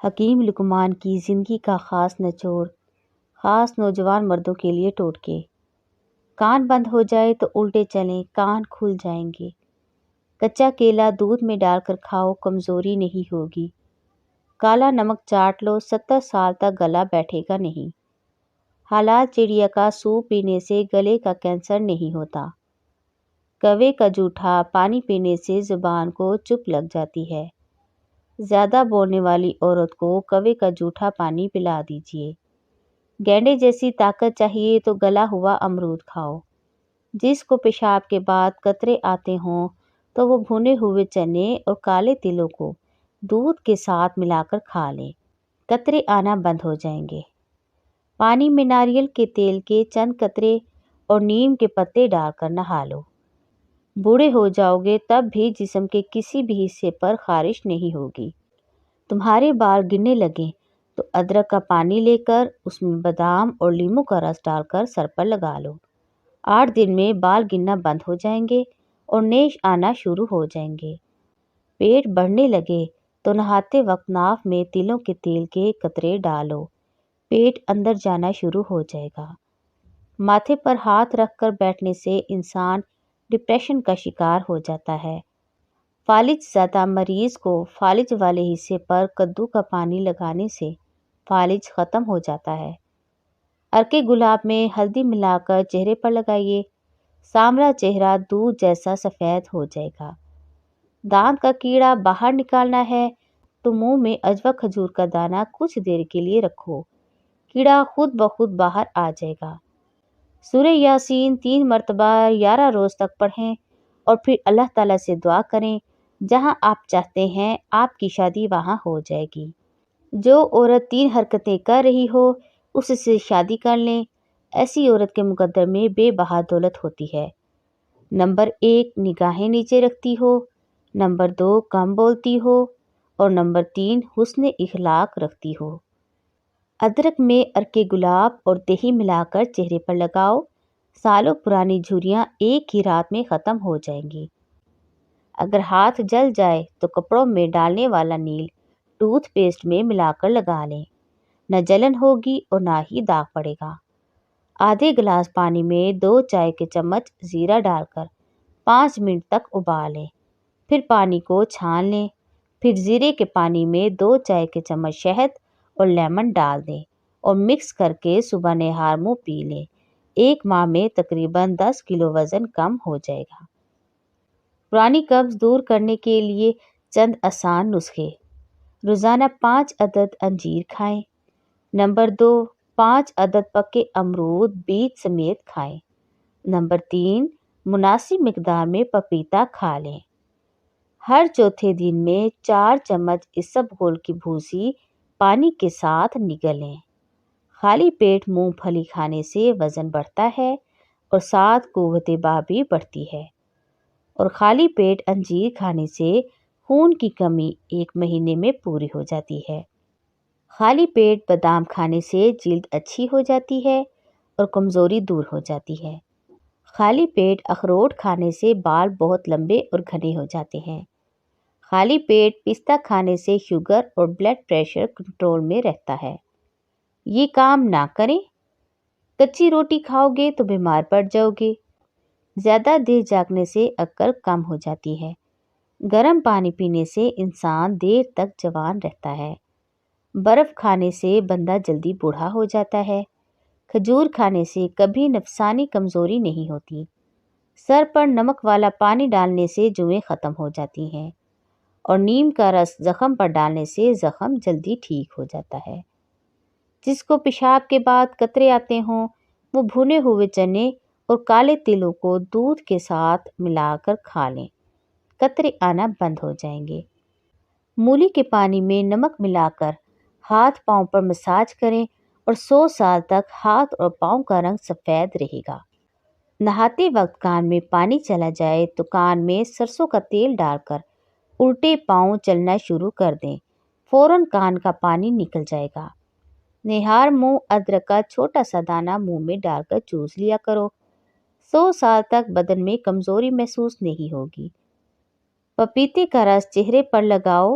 حکیم لقمان کی زندگی کا خاص نچوڑ، خاص نوجوان مردوں کے لیے ٹوٹکے۔ کان بند ہو جائے تو الٹے چلیں، کان کھل جائیں گے۔ کچا کیلا دودھ میں ڈال کر کھاؤ، کمزوری نہیں ہوگی۔ کالا نمک چاٹ لو، 70 سال تک گلا بیٹھے گا نہیں۔ حلال چڑیا کا سوپ پینے سے گلے کا کینسر نہیں ہوتا۔ کوے کا جوٹھا پانی پینے سے زبان کو چپ لگ جاتی ہے۔ زیادہ بولنے والی عورت کو کوے کا جوٹھا پانی پلا دیجیے۔ گینڈے جیسی طاقت چاہیے تو گلا ہوا امرود کھاؤ۔ جس کو پیشاب کے بعد قطرے آتے ہوں تو وہ بھنے ہوئے چنے اور کالے تلوں کو دودھ کے ساتھ ملا کر کھا لیں، قطرے آنا بند ہو جائیں گے۔ پانی میں ناریل کے تیل کے چند قطرے اور نیم کے پتے ڈال کر نہا لو۔ بوڑھے ہو جاؤ گے تب بھی جسم کے کسی بھی حصے پر خارش نہیں ہوگی۔ تمہارے بال گرنے لگیں تو ادرک کا پانی لے کر اس میں بادام اور لیموں کا رس ڈال کر سر پر لگا لو۔ 8 دن میں بال گرنا بند ہو جائیں گے اور نیش آنا شروع ہو جائیں گے۔ پیٹ بڑھنے لگے تو نہاتے وقت ناف میں تلوں کے تیل کے قطرے ڈالو، پیٹ اندر جانا شروع ہو جائے گا۔ ماتھے پر ہاتھ رکھ کر بیٹھنے سے انسان ڈپریشن کا شکار ہو جاتا ہے۔ فالج زدہ مریض کو فالج والے حصے پر کدو کا پانی لگانے سے فالج ختم ہو جاتا ہے۔ عرق گلاب میں ہلدی ملا کر چہرے پر لگائیے، سانولا چہرہ دودھ جیسا سفید ہو جائے گا۔ دانت کا کیڑا باہر نکالنا ہے تو منہ میں عجوا کھجور کا دانہ کچھ دیر کے لیے رکھو، کیڑا خود بخود باہر آ جائے گا۔ سورہ یاسین 3 مرتبہ 11 روز تک پڑھیں اور پھر اللہ تعالیٰ سے دعا کریں، جہاں آپ چاہتے ہیں آپ کی شادی وہاں ہو جائے گی۔ جو عورت 3 حرکتیں کر رہی ہو اس سے شادی کر لیں، ایسی عورت کے مقدر میں بے بہا دولت ہوتی ہے۔ نمبر 1 نگاہیں نیچے رکھتی ہو، نمبر 2 کم بولتی ہو اور نمبر 3 حسن اخلاق رکھتی ہو۔ ادرک میں عرق گلاب اور دہی ملا کر چہرے پر لگاؤ، سالوں پرانی جھریاں ایک ہی رات میں ختم ہو جائیں گی۔ اگر ہاتھ جل جائے تو کپڑوں میں ڈالنے والا نیل ٹوتھ پیسٹ میں ملا کر لگا لیں، نہ جلن ہوگی اور نہ ہی داغ پڑے گا۔ آدھے گلاس پانی میں 2 چائے کے چمچ زیرہ ڈال کر 5 منٹ تک ابالیں، پھر پانی کو چھان لیں، پھر زیرے کے پانی میں 2 چائے کے چمچ شہد اور لیمن ڈال دیں اور مکس کر کے صبح نہار منہ پی لیں۔ 1 ماہ میں تقریباً 10 کلو وزن کم ہو جائے گا۔ پرانی قبض دور کرنے کے لیے چند آسان نسخے۔ روزانہ 5 عدد انجیر کھائیں۔ نمبر 2 5 عدد پکے امرود بیج سمیت کھائیں۔ نمبر 3 مناسب مقدار میں پپیتا کھا لیں۔ ہر چوتھے دن میں 4 چمچ اسبگول کی بھوسی پانی کے ساتھ نگلیں۔ خالی پیٹ مونگ پھلی کھانے سے وزن بڑھتا ہے اور ساتھ قوت باہ بھی بڑھتی ہے، اور خالی پیٹ انجیر کھانے سے خون کی کمی 1 مہینے میں پوری ہو جاتی ہے۔ خالی پیٹ بادام کھانے سے جلد اچھی ہو جاتی ہے اور کمزوری دور ہو جاتی ہے۔ خالی پیٹ اخروٹ کھانے سے بال بہت لمبے اور گھنے ہو جاتے ہیں۔ خالی پیٹ پستہ کھانے سے شوگر اور بلڈ پریشر کنٹرول میں رہتا ہے۔ یہ کام نہ کریں، کچی روٹی کھاؤ گے تو بیمار پڑ جاؤ گے۔ زیادہ دیر جاگنے سے عقل کم ہو جاتی ہے۔ گرم پانی پینے سے انسان دیر تک جوان رہتا ہے۔ برف کھانے سے بندہ جلدی بوڑھا ہو جاتا ہے۔ کھجور کھانے سے کبھی نفسانی کمزوری نہیں ہوتی۔ سر پر نمک والا پانی ڈالنے سے جوئیں ختم ہو جاتی ہیں، اور نیم کا رس زخم پر ڈالنے سے زخم جلدی ٹھیک ہو جاتا ہے۔ جس کو پیشاب کے بعد قطرے آتے ہوں وہ بھنے ہوئے چنے اور کالے تلوں کو دودھ کے ساتھ ملا کر کھا لیں، قطرے آنا بند ہو جائیں گے۔ مولی کے پانی میں نمک ملا کر ہاتھ پاؤں پر مساج کریں اور 100 سال تک ہاتھ اور پاؤں کا رنگ سفید رہے گا۔ نہاتے وقت کان میں پانی چلا جائے تو کان میں سرسوں کا تیل ڈال کر الٹے پاؤں چلنا شروع کر دیں، فوراً کان کا پانی نکل جائے گا۔ نہار منہ ادرک کا چھوٹا سا دانہ منہ میں ڈال کر چوس لیا کرو، 100 سال تک بدن میں کمزوری محسوس نہیں ہوگی۔ پپیتے کا رس چہرے پر لگاؤ،